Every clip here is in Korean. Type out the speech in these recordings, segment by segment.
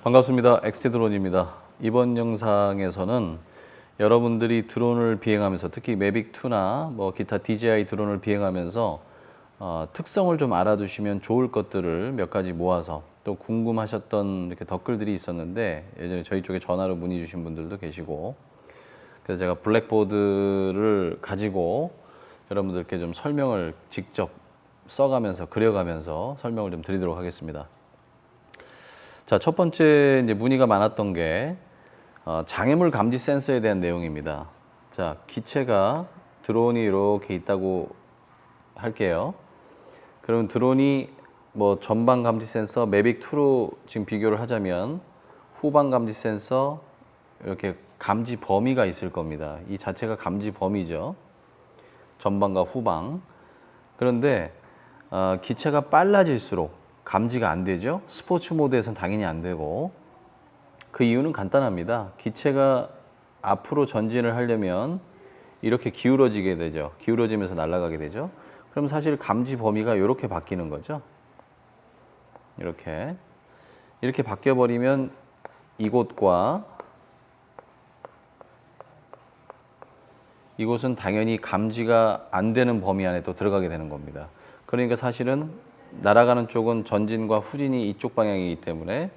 반갑습니다. 엑스티 드론입니다. 이번 영상에서는 여러분들이 드론을 비행하면서 특히 매빅2나 뭐 기타 DJI 드론을 비행하면서 특성을 좀 알아두시면 좋을 것들을 몇 가지 모아서 또 궁금하셨던 이렇게 댓글들이 있었는데 예전에 저희 쪽에 전화로 문의 주신 분들도 계시고 그래서 제가 블랙보드를 가지고 여러분들께 좀 설명을 직접 써가면서 그려가면서 설명을 좀 드리도록 하겠습니다. 자, 첫 번째 이제 문의가 많았던 게 장애물 감지 센서에 대한 내용입니다. 자, 기체가 드론이 이렇게 있다고 할게요. 그러면 드론이 뭐 전방 감지 센서 매빅2로 지금 비교를 하자면 후방 감지 센서 이렇게 감지 범위가 있을 겁니다. 이 자체가 감지 범위죠. 전방과 후방. 그런데 기체가 빨라질수록 감지가 안 되죠. 스포츠 모드에서는 당연히 안 되고 그 이유는 간단합니다. 기체가 앞으로 전진을 하려면 이렇게 기울어지게 되죠. 기울어지면서 날아가게 되죠. 그럼 사실 감지 범위가 이렇게 바뀌는 거죠. 이렇게 바뀌어 버리면 이곳과 이곳은 당연히 감지가 안 되는 범위 안에 또 들어가게 되는 겁니다. 그러니까 사실은 날아가는 쪽은 전진과 후진이 이쪽 방향이기 때문에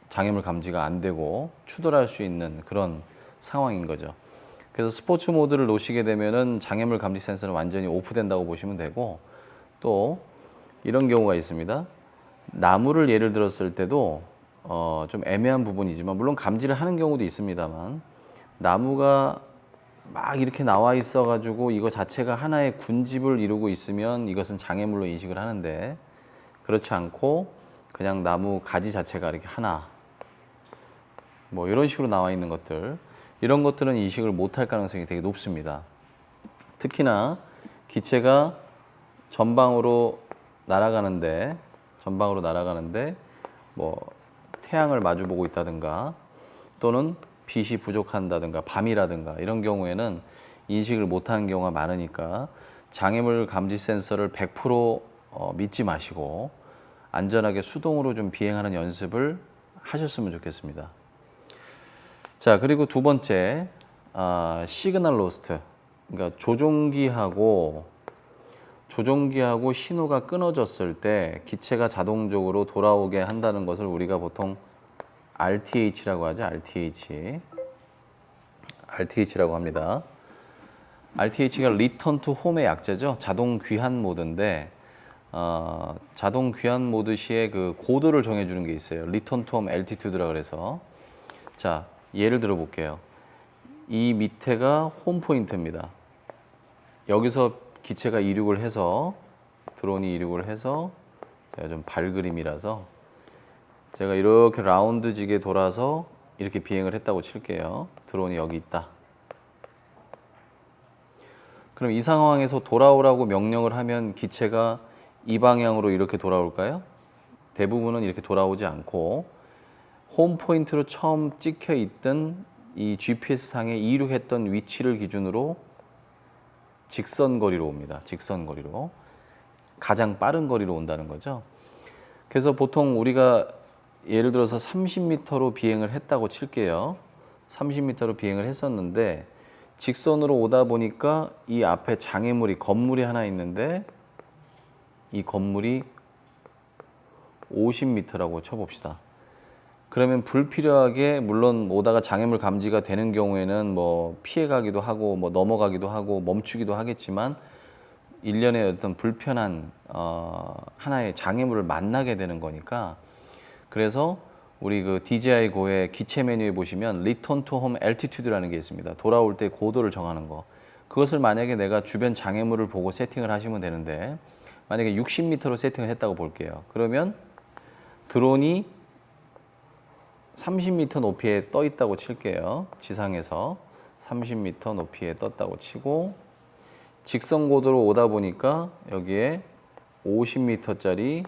장애물 감지가 안 되고 추돌할 수 있는 그런 상황인 거죠. 그래서 스포츠 모드를 놓으시게 되면은 장애물 감지 센서는 완전히 오프된다고 보시면 되고 또 이런 경우가 있습니다. 나무를 예를 들었을 때도 좀 애매한 부분이지만 물론 감지를 하는 경우도 있습니다만 나무가 막 이렇게 나와 있어 가지고 이거 자체가 하나의 군집을 이루고 있으면 이것은 장애물로 인식을 하는데 그렇지 않고 그냥 나무 가지 자체가 이렇게 하나 뭐 이런 식으로 나와 있는 것들 이런 것들은 인식을 못할 가능성이 되게 높습니다. 특히나 기체가 전방으로 날아가는데 뭐 태양을 마주 보고 있다든가 또는 빛이 부족한다든가 밤이라든가 이런 경우에는 인식을 못하는 경우가 많으니까 장애물 감지 센서를 100% 믿지 마시고 안전하게 수동으로 좀 비행하는 연습을 하셨으면 좋겠습니다. 자, 그리고 두 번째 시그널 로스트, 그러니까 조종기하고 신호가 끊어졌을 때 기체가 자동적으로 돌아오게 한다는 것을 우리가 보통 RTH라고 하죠. RTH라고 합니다. RTH가 Return to Home의 약자죠. 자동 귀환 모드인데 자동 귀환 모드 시에 그 고도를 정해주는 게 있어요. Return to Home Altitude라고 그래서 자, 예를 들어 볼게요. 이 밑에가 홈 포인트입니다. 여기서 기체가 이륙을 해서 드론이 이륙을 해서 제가 좀 발그림이라서 제가 이렇게 라운드지게 돌아서 이렇게 비행을 했다고 칠게요. 드론이 여기 있다. 그럼 이 상황에서 돌아오라고 명령을 하면 기체가 이 방향으로 이렇게 돌아올까요? 대부분은 이렇게 돌아오지 않고 홈 포인트로 처음 찍혀 있던 이 GPS 상에 이륙했던 위치를 기준으로 직선 거리로 옵니다. 직선 거리로. 가장 빠른 거리로 온다는 거죠. 그래서 보통 우리가 예를 들어서 30m로 비행을 했다고 칠게요. 30m로 비행을 했었는데 직선으로 오다 보니까 이 앞에 건물이 하나 있는데 이 건물이 50m라고 쳐봅시다. 그러면 불필요하게 물론 오다가 장애물 감지가 되는 경우에는 뭐 피해가기도 하고 뭐 넘어가기도 하고 멈추기도 하겠지만 일련의 어떤 불편한 하나의 장애물을 만나게 되는 거니까 그래서 우리 그 DJI 고의 기체 메뉴에 보시면 Return to Home Altitude라는 게 있습니다. 돌아올 때 고도를 정하는 거. 그것을 만약에 내가 주변 장애물을 보고 세팅을 하시면 되는데 만약에 60m로 세팅을 했다고 볼게요. 그러면 드론이 30m 높이에 떠 있다고 칠게요. 지상에서 30m 높이에 떴다고 치고 직선 고도로 오다 보니까 여기에 50m짜리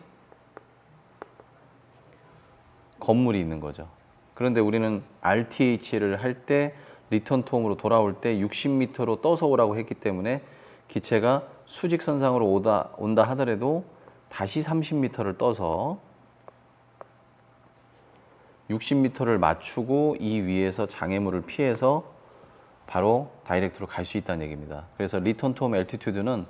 건물이 있는 거죠. 그런데 우리는 RTH를 할 때 리턴 투 홈으로 돌아올 때 60m로 떠서 오라고 했기 때문에 기체가 수직선상으로 온다 하더라도 다시 30m를 떠서 60m를 맞추고 이 위에서 장애물을 피해서 바로 다이렉트로 갈 수 있다는 얘기입니다. 그래서 리턴 투 홈 엘티튜드는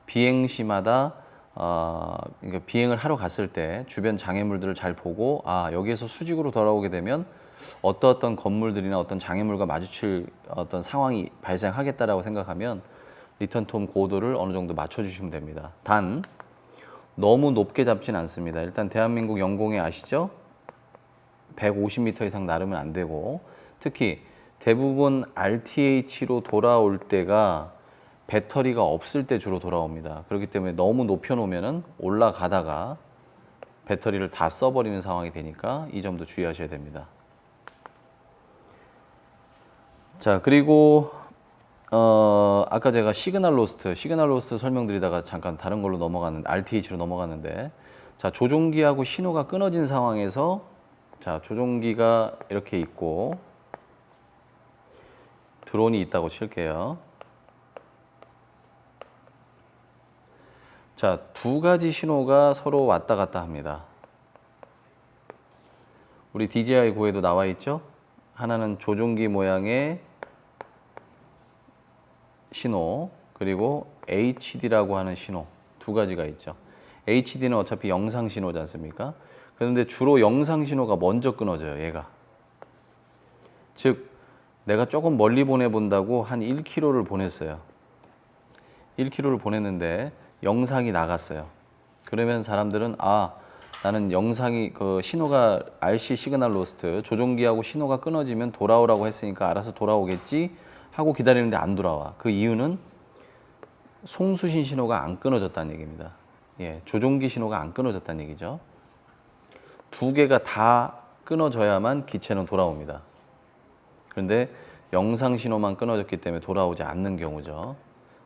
비행 시마다 그러니까 비행을 하러 갔을 때 주변 장애물들을 잘 보고 여기에서 수직으로 돌아오게 되면 어떤 건물들이나 어떤 장애물과 마주칠 어떤 상황이 발생하겠다라고 생각하면 리턴 투 홈 고도를 어느 정도 맞춰주시면 됩니다. 단 너무 높게 잡진 않습니다. 일단 대한민국 영공에 아시죠? 150m 이상 날으면 안 되고, 특히 대부분 RTH로 돌아올 때가 배터리가 없을 때 주로 돌아옵니다. 그렇기 때문에 너무 높여놓으면 올라가다가 배터리를 다 써버리는 상황이 되니까 이 점도 주의하셔야 됩니다. 자, 그리고 아까 제가 시그널 로스트 설명드리다가 잠깐 다른 걸로 RTH로 넘어갔는데, 자, 조종기하고 신호가 끊어진 상황에서, 자, 조종기가 이렇게 있고 드론이 있다고 칠게요. 자, 두 가지 신호가 서로 왔다 갔다 합니다. 우리 DJI 고에도 나와 있죠? 하나는 조종기 모양의 신호, 그리고 HD라고 하는 신호, 두 가지가 있죠. HD는 어차피 영상 신호지 않습니까? 그런데 주로 영상 신호가 먼저 끊어져요, 얘가. 즉, 내가 조금 멀리 보내본다고 한 1km를 보냈어요. 1km를 보냈는데 영상이 나갔어요. 그러면 사람들은 나는 영상이 신호가 RC 시그널 로스트, 조종기하고 신호가 끊어지면 돌아오라고 했으니까 알아서 돌아오겠지 하고 기다리는데 안 돌아와. 그 이유는 송수신 신호가 안 끊어졌다는 얘기입니다. 예, 조종기 신호가 안 끊어졌다는 얘기죠. 두 개가 다 끊어져야만 기체는 돌아옵니다. 그런데 영상 신호만 끊어졌기 때문에 돌아오지 않는 경우죠.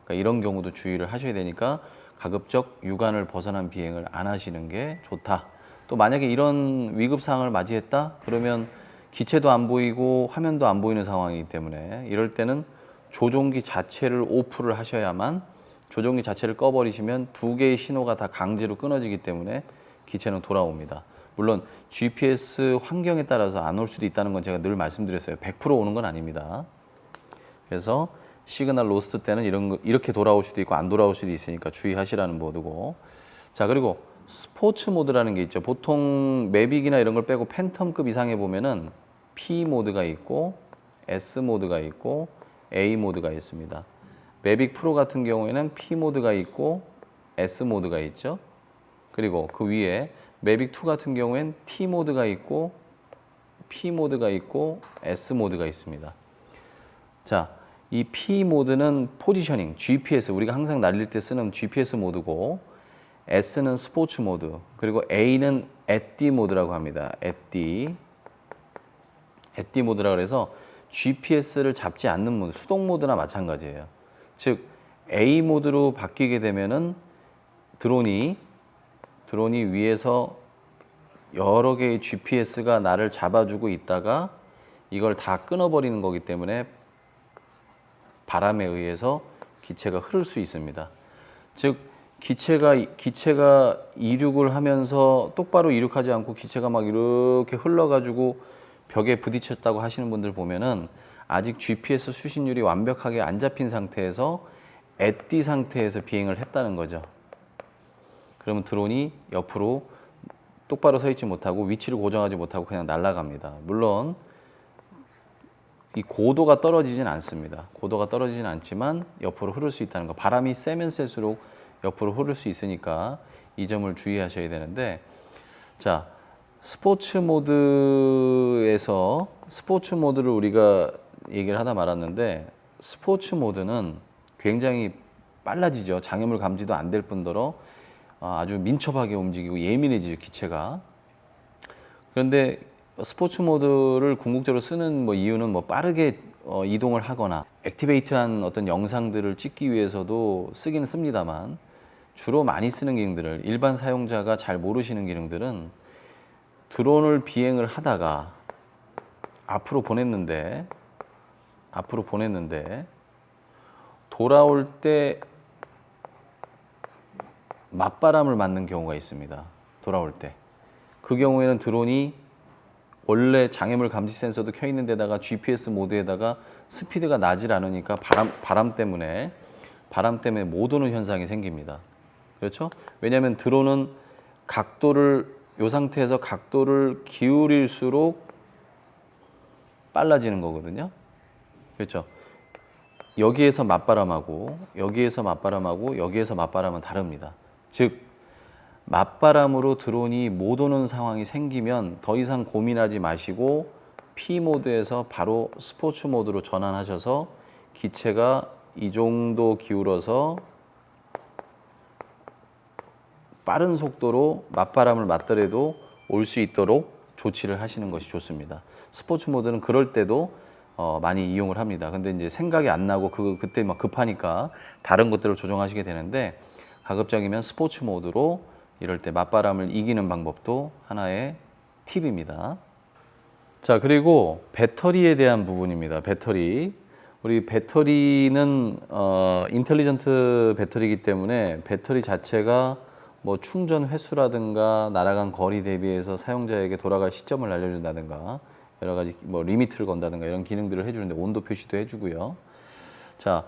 그러니까 이런 경우도 주의를 하셔야 되니까 가급적 유관을 벗어난 비행을 안 하시는 게 좋다. 또 만약에 이런 위급 상황을 맞이했다? 그러면 기체도 안 보이고 화면도 안 보이는 상황이기 때문에 이럴 때는 조종기 자체를 오프를 하셔야만, 조종기 자체를 꺼버리시면 두 개의 신호가 다 강제로 끊어지기 때문에 기체는 돌아옵니다. 물론 GPS 환경에 따라서 안 올 수도 있다는 건 제가 늘 말씀드렸어요. 100% 오는 건 아닙니다. 그래서 시그널 로스트 때는 이렇게 돌아올 수도 있고 안 돌아올 수도 있으니까 주의하시라는 모드고. 자, 그리고 스포츠 모드라는 게 있죠. 보통 매빅이나 이런 걸 빼고 팬텀급 이상에 보면은 P 모드가 있고 S 모드가 있고 A 모드가 있습니다. 매빅 프로 같은 경우에는 P 모드가 있고 S 모드가 있죠. 그리고 그 위에 매빅 2 같은 경우엔 T 모드가 있고 P 모드가 있고 S 모드가 있습니다. 자, 이 P 모드는 포지셔닝, GPS, 우리가 항상 날릴 때 쓰는 GPS 모드고, S는 스포츠 모드, 그리고 A는 at 모드라고 합니다. at 모드라 그래서 GPS를 잡지 않는 모드, 수동 모드나 마찬가지예요. 즉 A 모드로 바뀌게 되면은 드론이 위에서 여러 개의 GPS가 나를 잡아주고 있다가 이걸 다 끊어버리는 거기 때문에 바람에 의해서 기체가 흐를 수 있습니다. 즉 기체가 이륙을 하면서 똑바로 이륙하지 않고 기체가 막 이렇게 흘러가지고 벽에 부딪혔다고 하시는 분들 보면은 아직 GPS 수신율이 완벽하게 안 잡힌 상태에서 at 상태에서 비행을 했다는 거죠. 그러면 드론이 옆으로 똑바로 서 있지 못하고 위치를 고정하지 못하고 그냥 날아갑니다. 물론 이 고도가 떨어지진 않습니다. 고도가 떨어지진 않지만 옆으로 흐를 수 있다는 거. 바람이 세면 셀수록 옆으로 흐를 수 있으니까 이 점을 주의하셔야 되는데, 자, 스포츠 모드를 우리가 얘기를 하다 말았는데, 스포츠 모드는 굉장히 빨라지죠. 장애물 감지도 안 될 뿐더러 아주 민첩하게 움직이고 예민해지죠, 기체가. 그런데 스포츠 모드를 궁극적으로 쓰는 이유는 빠르게 이동을 하거나 액티베이트한 어떤 영상들을 찍기 위해서도 쓰기는 씁니다만, 주로 많이 쓰는 기능들을 일반 사용자가 잘 모르시는 기능들은 드론을 비행을 하다가 앞으로 보냈는데 돌아올 때 맞바람을 맞는 경우가 있습니다. 돌아올 때. 그 경우에는 드론이 원래 장애물 감지 센서도 켜 있는 데다가 GPS 모드에다가 스피드가 나질 않으니까 바람 때문에 못 오는 현상이 생깁니다. 그렇죠? 왜냐하면 드론은 이 상태에서 각도를 기울일수록 빨라지는 거거든요. 그렇죠? 여기에서 맞바람하고 여기에서 맞바람은 다릅니다. 즉 맞바람으로 드론이 못 오는 상황이 생기면 더 이상 고민하지 마시고 P 모드에서 바로 스포츠 모드로 전환하셔서 기체가 이 정도 기울어서 빠른 속도로 맞바람을 맞더라도 올 수 있도록 조치를 하시는 것이 좋습니다. 스포츠 모드는 그럴 때도 많이 이용을 합니다. 근데 이제 생각이 안 나고 그때 막 급하니까 다른 것들을 조정하시게 되는데 가급적이면 스포츠 모드로 이럴 때 맞바람을 이기는 방법도 하나의 팁입니다. 자, 그리고 배터리에 대한 부분입니다. 우리 배터리는 인텔리전트 배터리이기 때문에 배터리 자체가 뭐 충전 횟수라든가 날아간 거리 대비해서 사용자에게 돌아갈 시점을 알려준다든가 여러 가지 뭐 리미트를 건다든가 이런 기능들을 해주는데 온도 표시도 해주고요. 자,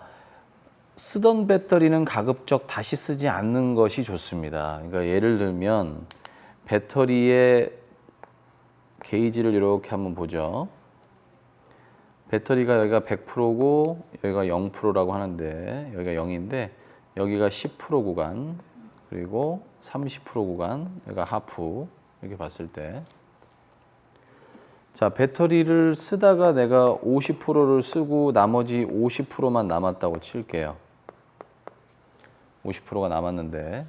쓰던 배터리는 가급적 다시 쓰지 않는 것이 좋습니다. 그러니까 예를 들면 배터리의 게이지를 이렇게 한번 보죠. 배터리가 여기가 100%고 여기가 0%라고 하는데 여기가 0인데 여기가 10% 구간 그리고 30% 구간 여기가 하프 이렇게 봤을 때 자, 배터리를 쓰다가 내가 50%를 쓰고 나머지 50%만 남았다고 칠게요. 50%가 남았는데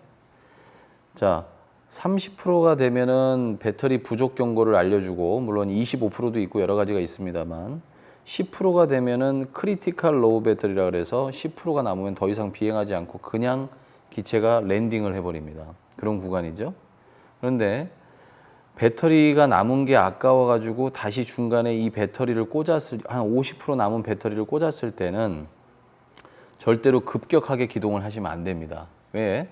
자, 30%가 되면은 배터리 부족 경고를 알려주고 물론 25%도 있고 여러 가지가 있습니다만 10%가 되면은 크리티컬 로우 배터리라 그래서 10%가 남으면 더 이상 비행하지 않고 그냥 기체가 랜딩을 해버립니다. 그런 구간이죠. 그런데 배터리가 남은 게 아까워가지고 다시 중간에 이 배터리를 한 50% 남은 배터리를 꽂았을 때는 절대로 급격하게 기동을 하시면 안 됩니다. 왜?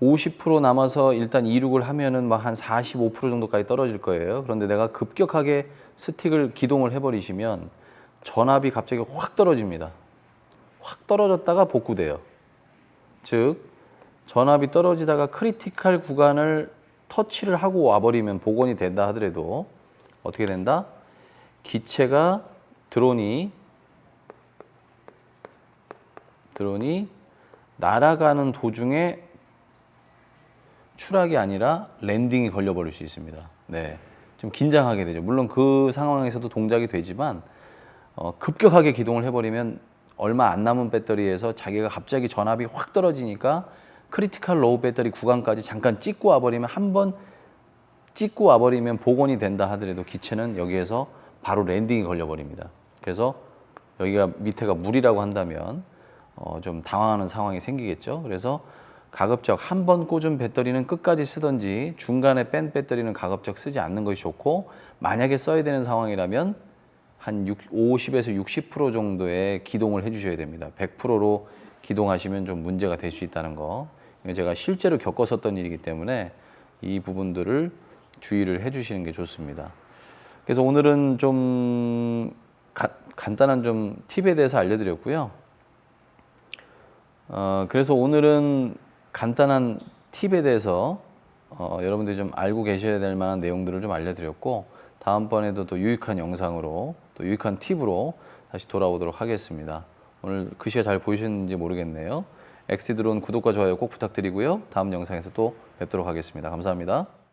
50% 남아서 일단 이륙을 하면은 막 한 45% 정도까지 떨어질 거예요. 그런데 내가 급격하게 스틱을 기동을 해버리시면 전압이 갑자기 확 떨어집니다. 확 떨어졌다가 복구돼요. 즉, 전압이 떨어지다가 크리티컬 구간을 터치를 하고 와버리면 복원이 된다 하더라도 어떻게 된다? 드론이 날아가는 도중에 추락이 아니라 랜딩이 걸려버릴 수 있습니다. 네, 좀 긴장하게 되죠. 물론 그 상황에서도 동작이 되지만 급격하게 기동을 해버리면 얼마 안 남은 배터리에서 자기가 갑자기 전압이 확 떨어지니까 크리티컬 로우 배터리 구간까지 잠깐 찍고 와버리면 한번 찍고 와버리면 복원이 된다 하더라도 기체는 여기에서 바로 랜딩이 걸려버립니다. 그래서 여기가 밑에가 물이라고 한다면 좀 당황하는 상황이 생기겠죠. 그래서 가급적 한 번 꽂은 배터리는 끝까지 쓰든지 중간에 뺀 배터리는 가급적 쓰지 않는 것이 좋고 만약에 써야 되는 상황이라면 한 50에서 60% 정도의 기동을 해주셔야 됩니다. 100%로 기동하시면 좀 문제가 될 수 있다는 거. 제가 실제로 겪었었던 일이기 때문에 이 부분들을 주의를 해주시는 게 좋습니다. 그래서 오늘은 좀 간단한 좀 팁에 대해서 알려드렸고요. 그래서 오늘은 간단한 팁에 대해서 여러분들이 좀 알고 계셔야 될 만한 내용들을 좀 알려드렸고 다음번에도 또 유익한 영상으로 또 유익한 팁으로 다시 돌아오도록 하겠습니다. 오늘 글씨가 잘 보이셨는지 모르겠네요. XT 드론 구독과 좋아요 꼭 부탁드리고요. 다음 영상에서 또 뵙도록 하겠습니다. 감사합니다.